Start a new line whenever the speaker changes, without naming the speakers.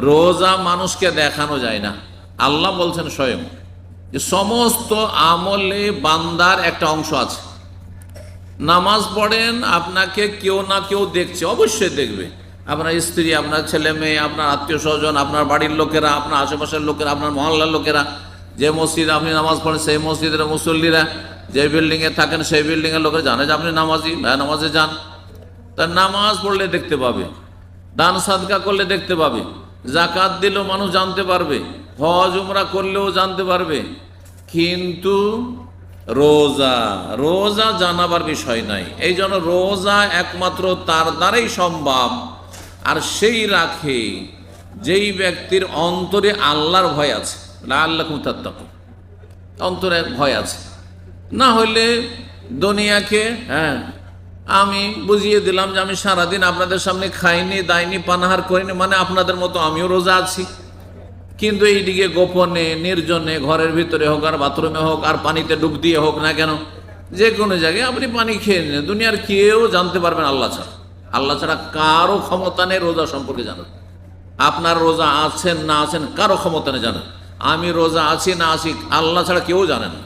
রোজা মানুষকে দেখানো যায় না। আল্লাহ বলছেন স্বয়ং যে সমস্ত আমলে বান্দার একটা অংশ আছে। নামাজ পড়েন, আপনাকে কেউ না কেউ দেখছে, অবশ্যই দেখবে। আপনার স্ত্রী, আপনার ছেলে মেয়ে, আপনার আত্মীয় স্বজন, আপনার বাড়ির লোকেরা, আপনার আশেপাশের লোকেরা, আপনার মহল্লার লোকেরা, যে মসজিদে আপনি নামাজ পড়েন সেই মসজিদের মুসল্লিরা, যে বিল্ডিংয়ে থাকেন সেই বিল্ডিংয়ের লোকেরা জানে যে আপনি নামাজি, নামাজে যান। তা নামাজ পড়লে দেখতে পাবে, দান সাদকা করলে দেখতে পাবে, জাকাত দিলেও মানুষ জানতে পারবে, হজ উমরা করলেও জানতে পারবে। কিন্তু রোজা, রোজা জানাবার বিষয় নাই। এই জন্য রোজা একমাত্র তার দ্বারাই সম্ভব, আর সেই রাখে যেই ব্যক্তির অন্তরে আল্লাহর ভয় আছে, লাআল্লাকুম তাত্তাকুন, অন্তরে ভয় আছে। না হইলে দুনিয়াকে আমি বুঝিয়ে দিলাম যে আমি সারাদিন আপনাদের সামনে খাইনি, দাইনি, পানাহার করিনি, মানে আপনাদের মতো আমিও রোজা আছি। কিন্তু এইদিকে গোপনে, নির্জনে, ঘরের ভিতরে হোক আর বাথরুমে হোক আর পানিতে ডুব দিয়ে হোক না কেন, যে কোনো জায়গায় আপনি পানি খেয়ে নিন, দুনিয়ার কেউ জানতে পারবেন আল্লাহ ছাড়া। আল্লাহ ছাড়া কারো ক্ষমতা নেই রোজা সম্পর্কে জানার। আপনার রোজা আছেন না আছেন কারো ক্ষমতা নেই জানেন। আমি রোজা আছি না আছি আল্লাহ ছাড়া কেউ জানেন না।